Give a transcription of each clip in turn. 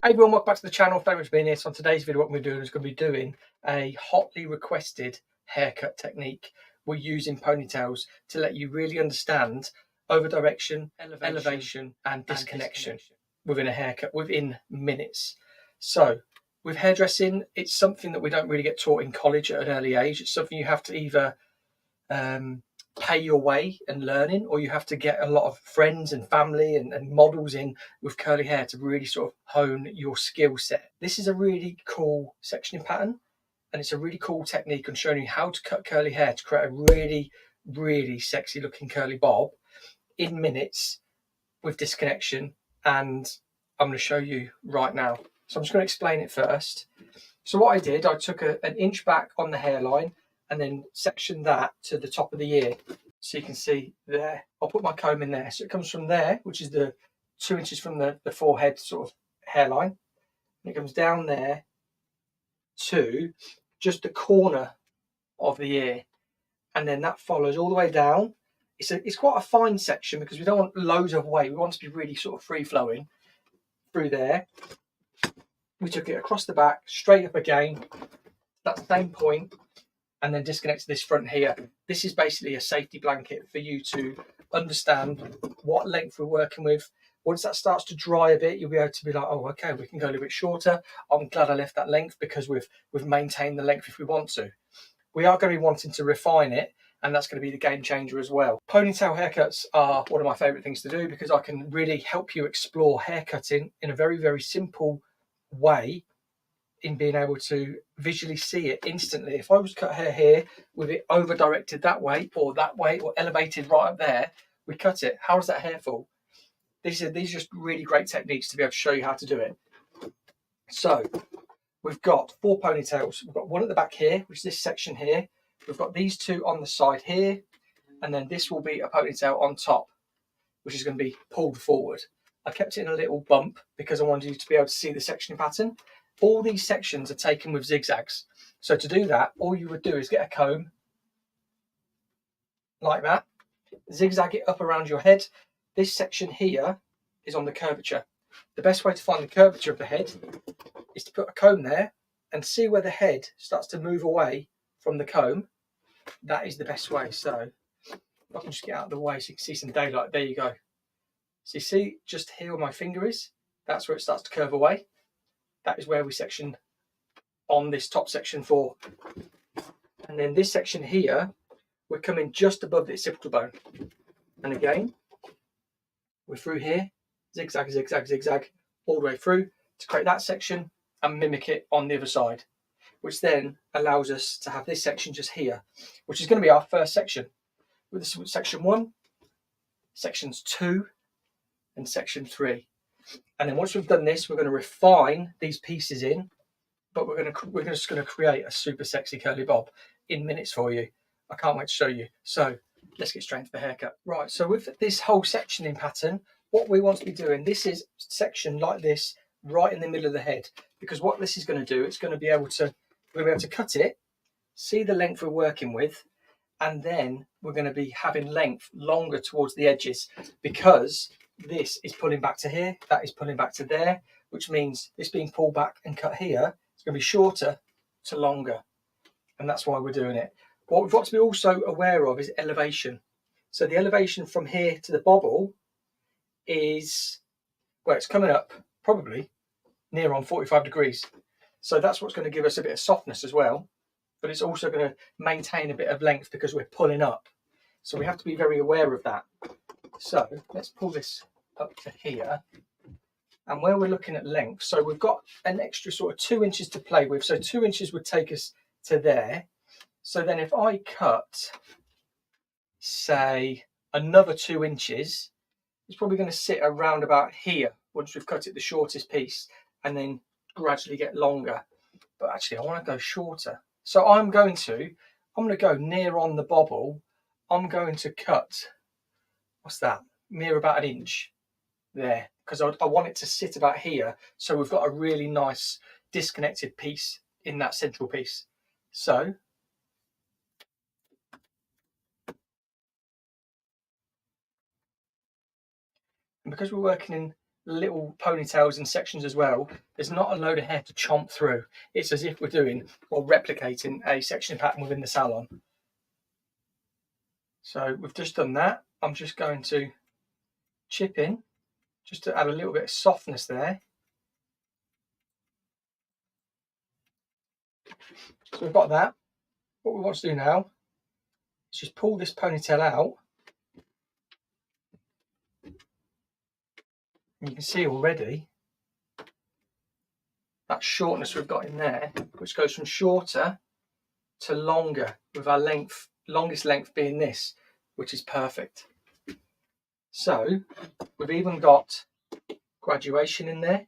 Hey everyone, welcome back to the channel. Thank you for being here. So on today's video, what we're doing is going to be doing a hotly requested haircut technique. We're using ponytails to let you really understand over direction, elevation and disconnection within a haircut within minutes. So with hairdressing, it's something that we don't really get taught in college at an early age. It's something you have to either pay your way and learning, or you have to get a lot of friends and family and models in with curly hair to really sort of hone your skill set. This is a really cool sectioning pattern, and it's a really cool technique on showing you how to cut curly hair to create a really sexy looking curly bob in minutes with disconnection. And I'm going to show you right now. So I'm just going to explain it first. So what I did, I took an inch back on the hairline and then section that to the top of the ear. So you can see there, I'll put my comb in there. So it comes from there, which is the 2 inches from the forehead sort of hairline. And it comes down there to just the corner of the ear. And then that follows all the way down. It's quite a fine section because we don't want loads of weight. We want to be really sort of free flowing through there. We took it across the back, straight up again, that same point, and then disconnected this front here. This is basically a safety blanket for you to understand what length we're working with. Once that starts to dry a bit, you'll be able to be like, oh, okay, we can go a little bit shorter. I'm glad I left that length because we've maintained the length if we want to. We are going to be wanting to refine it, and that's going to be the game changer as well. Ponytail haircuts are one of my favorite things to do because I can really help you explore haircutting in a very simple way, in being able to visually see it instantly. If I was to cut hair here with it over directed that way or elevated right up there, we cut it. How does that hair fall? These are just really great techniques to be able to show you how to do it. So we've got 4 ponytails. We've got one at the back here, which is this section here. We've got these 2 on the side here, and then this will be a ponytail on top, which is going to be pulled forward. I kept it in a little bump because I wanted you to be able to see the sectioning pattern. All these sections are taken with zigzags. So to do that, all you would do is get a comb like that, zigzag it up around your head. This section here is on the curvature. The best way to find the curvature of the head is to put a comb there and see where the head starts to move away from the comb. That is the best way. So if I can just get out of the way so you can see some daylight. There you go. So you see just here where my finger is, that's where it starts to curve away. That is where we section on this top section 4. And then this section here, we're coming just above the occipital bone. And again, we're through here, zigzag, all the way through to create that section and mimic it on the other side, which then allows us to have this section just here, which is going to be our first section. With this section 1, sections 2, and section 3. And then once we've done this, we're going to refine these pieces in, but we're just going to create a super sexy curly bob in minutes for you. I can't wait to show you. So let's get straight into the haircut. Right, so with this whole sectioning pattern, what we want to be doing, this is section like this right in the middle of the head, because what this is going to do, we're going to be able to cut it, see the length we're working with, and then we're going to be having length longer towards the edges, because this is pulling back to here, that is pulling back to there, which means this being pulled back and cut here, it's going to be shorter to longer. And that's why we're doing it. What we've got to be also aware of is elevation. So the elevation from here to the bobble is, well, it's coming up probably near on 45 degrees. So that's what's going to give us a bit of softness as well. But it's also going to maintain a bit of length because we're pulling up. So we have to be very aware of that. So let's pull this up to here, and where we're looking at length, so we've got an extra sort of 2 inches to play with. So 2 inches would take us to there. So then if I cut, say, another 2 inches, it's probably going to sit around about here once we've cut it the shortest piece, and then gradually get longer. But actually I want to go shorter. So I'm going to go near on the bobble. I'm going to cut, what's that, near about 1 inch there, because I want it to sit about here, so we've got a really nice disconnected piece in that central piece. So and because we're working in little ponytails and sections as well, there's not a load of hair to chomp through. It's as if we're doing or replicating a section pattern within the salon. So we've just done that. I'm just going to chip in just to add a little bit of softness there. So we've got that. What we want to do now is just pull this ponytail out. And you can see already that shortness we've got in there, which goes from shorter to longer, with our longest length being this, which is perfect. So we've even got graduation in there,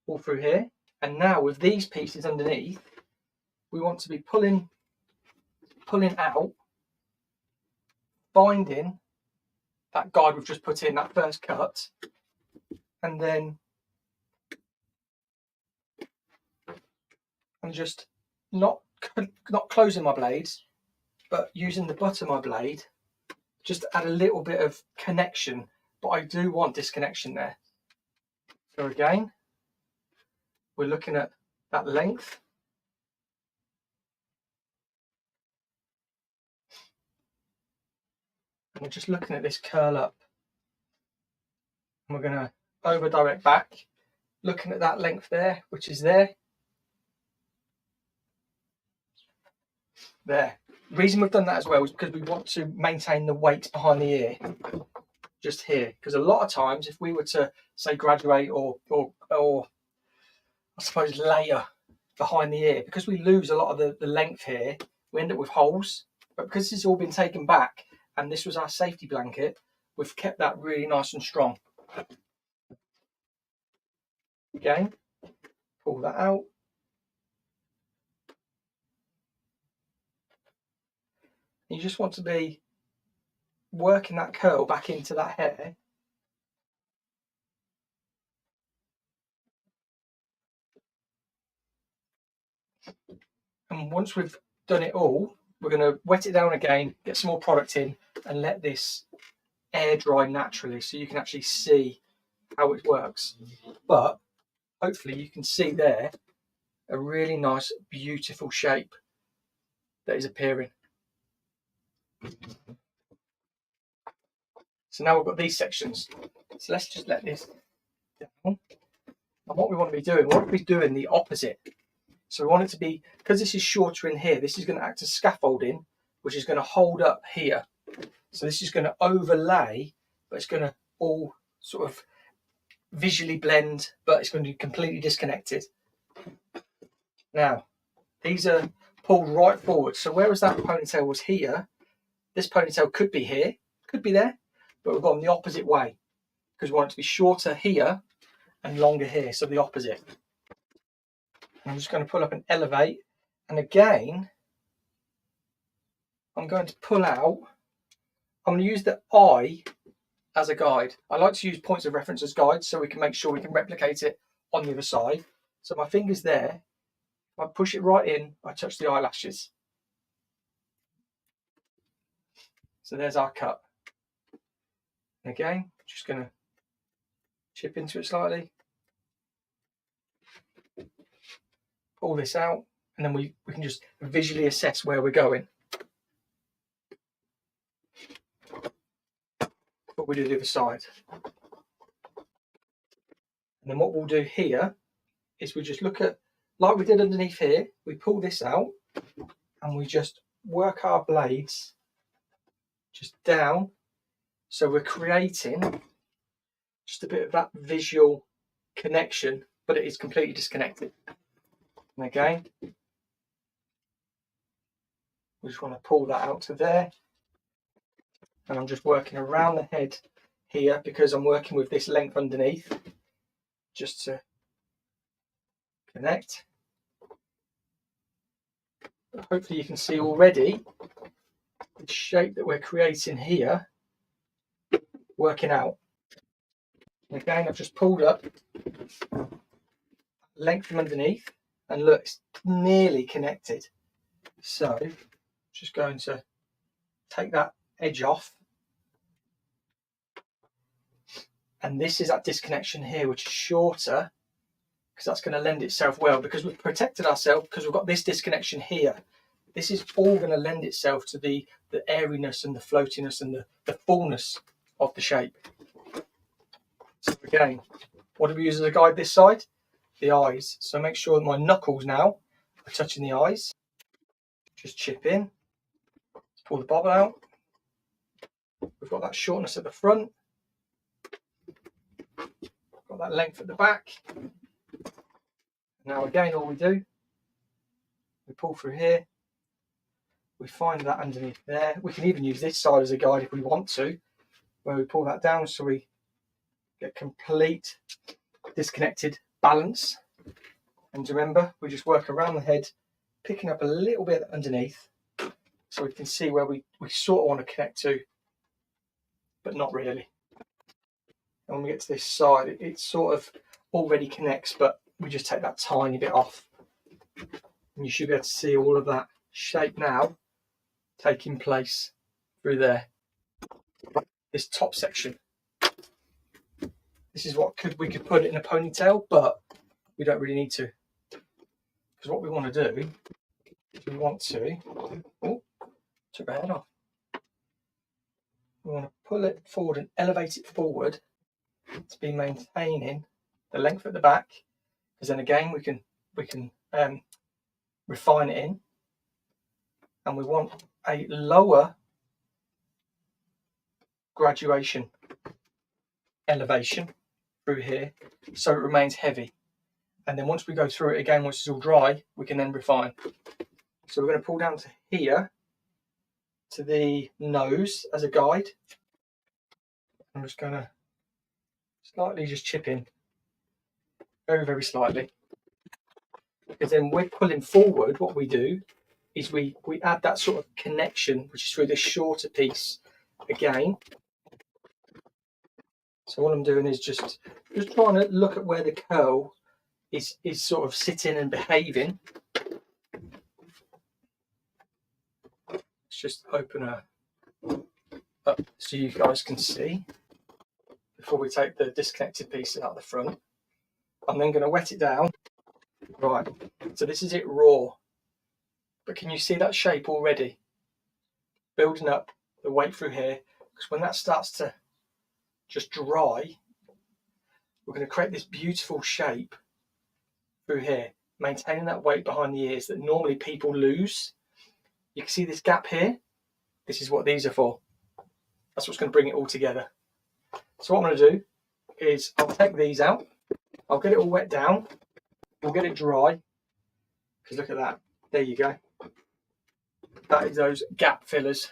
all through here. And now with these pieces underneath, we want to be pulling out, finding that guide we've just put in, that first cut, and then just not closing my blades, but using the butt of my blade just to add a little bit of connection, but I do want disconnection there. So again, we're looking at that length. And we're just looking at this curl up. And we're going to over direct back, looking at that length there, which is there. There. The reason we've done that as well is because we want to maintain the weight behind the ear, just here. Because a lot of times, if we were to say graduate or I suppose layer behind the ear, because we lose a lot of the length here, we end up with holes. But because this has all been taken back, and this was our safety blanket, we've kept that really nice and strong. Again, pull that out. You just want to be working that curl back into that hair. And once we've done it all, we're going to wet it down again, get some more product in, and let this air dry naturally so you can actually see how it works. But hopefully you can see there a really nice, beautiful shape that is appearing. So now we've got these sections. So let's just let this down. And what we want to be doing, the opposite. So we want it to be, because this is shorter in here, this is going to act as scaffolding, which is going to hold up here. So this is going to overlay, but it's going to all sort of visually blend, but it's going to be completely disconnected. Now, these are pulled right forward. So whereas that ponytail was here, this ponytail could be here, could be there, but we've gone the opposite way because we want it to be shorter here and longer here, so the opposite. And I'm just going to pull up and elevate, and again, I'm going to pull out. I'm going to use the eye as a guide. I like to use points of reference as guides so we can make sure we can replicate it on the other side. So my finger's there. If I push it right in, I touch the eyelashes. So there's our cut. And again, just going to chip into it slightly. Pull this out, and then we can just visually assess where we're going. What we do the other side. And then what we'll do here is we just look at, like we did underneath here, we pull this out and we just work our blades just down. So we're creating just a bit of that visual connection, but it is completely disconnected. And again, we just want to pull that out to there. And I'm just working around the head here because I'm working with this length underneath just to connect. But hopefully you can see already the shape that we're creating here working out. And again, I've just pulled up length from underneath, and look, it's nearly connected. So just going to take that edge off, And this is that disconnection here, which is shorter, because that's going to lend itself well, because we've protected ourselves, because we've got this disconnection here. This is all going to lend itself to the airiness and the floatiness and the fullness of the shape. So again, what do we use as a guide this side? The eyes. So make sure that my knuckles now are touching the eyes. Just chip in. Let's pull the bobble out. We've got that shortness at the front. Got that length at the back. Now again, all we do, we pull through here. We find that underneath there. We can even use this side as a guide if we want to, where we pull that down so we get complete disconnected balance. And remember, we just work around the head, picking up a little bit underneath so we can see where we sort of want to connect to, but not really. And when we get to this side, it sort of already connects, but we just take that tiny bit off. And you should be able to see all of that shape now taking place through there. This top section. This is what we could put it in a ponytail, but we don't really need to. Because what we want to do is we want to, oh, took my head off. We want to pull it forward and elevate it forward to be maintaining the length at the back, because then again we can refine it in, and we want a lower graduation elevation through here so it remains heavy. And then once we go through it again, once it's all dry, we can then refine. So we're going to pull down to here to the nose as a guide. I'm just going to slightly just chip in, very, very slightly. Because then we're pulling forward, what we do is we add that sort of connection, which is through this shorter piece again. So what I'm doing is just trying to look at where the curl is sort of sitting and behaving. Let's just open up so you guys can see before we take the disconnected pieces out the front. I'm then going to wet it down. Right, so this is it raw. But can you see that shape already? Building up the weight through here, because when that starts to just dry, we're going to create this beautiful shape through here, maintaining that weight behind the ears that normally people lose. You can see this gap here. This is what these are for. That's what's going to bring it all together. So what I'm going to do is I'll take these out. I'll get it all wet down. We'll get it dry. Because look at that. There you go. That is those gap fillers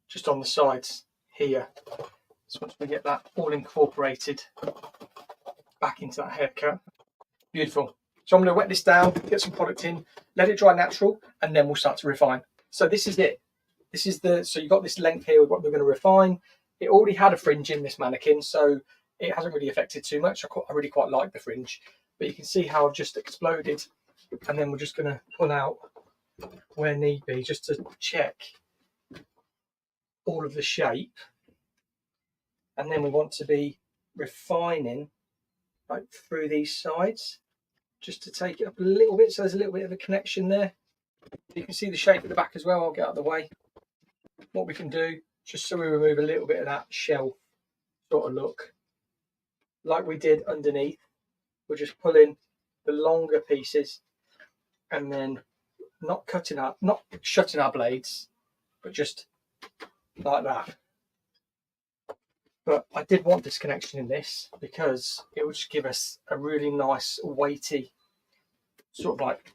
just on the sides here. So once we get that all incorporated back into that haircut, beautiful. So I'm going to wet this down, get some product in, let it dry natural, and then we'll start to refine. So this is it. This is so you've got this length here with what we're going to refine. It already had a fringe in this mannequin, so it hasn't really affected too much. I really quite like the fringe, but you can see how I've just exploded, and then we're just going to pull out where need be, just to check all of the shape. And then we want to be refining like through these sides, just to take it up a little bit, so there's a little bit of a connection there. You can see the shape at the back as well. I'll get out of the way. What we can do, just so we remove a little bit of that shell sort of look, like we did underneath, we're just pulling the longer pieces and then not shutting our blades, but just like that. But I did want disconnection in this because it would just give us a really nice weighty sort of like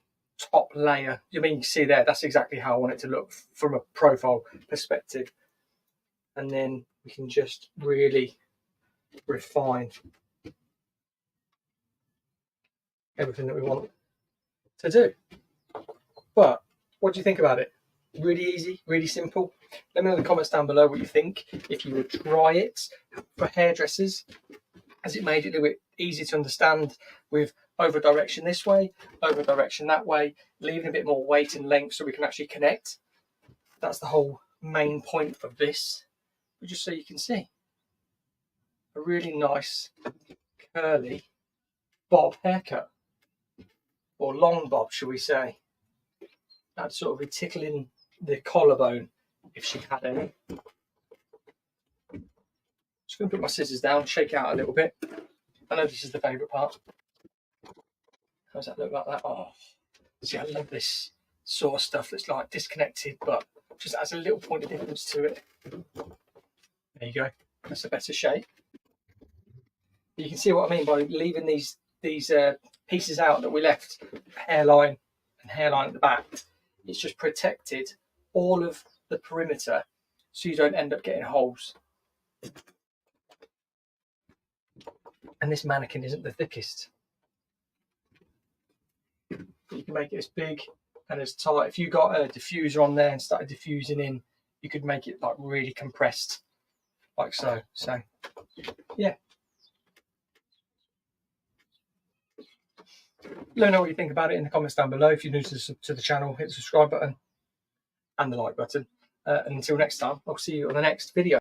top layer. You mean you see there, that's exactly how I want it to look from a profile perspective. And then we can just really refine everything that we want to do. But what do you think about it? Really easy, really simple. Let me know in the comments down below what you think. If you would try it for hairdressers, has it made it a little bit easier to understand with over direction this way, over direction that way, leaving a bit more weight and length so we can actually connect? That's the whole main point of this, but just so you can see. a really nice curly bob haircut, or long bob, shall we say. That'd sort of be tickling the collarbone if she had any. Just going to put my scissors down, shake it out a little bit. I know this is the favourite part. How does that look like that? Oh, see, I love this sort of stuff that's like disconnected, but just adds a little point of difference to it. There you go. That's a better shape. You can see what I mean by leaving these pieces out that we left, hairline and hairline at the back. It's just protected all of the perimeter so you don't end up getting holes. And this mannequin isn't the thickest. You can make it as big and as tight. If you got a diffuser on there and started diffusing in, you could make it like really compressed, like so. So, yeah. Let me know what you think about it in the comments down below. If you're new to the channel, hit the subscribe button and the like button. And until next time, I'll see you on the next video.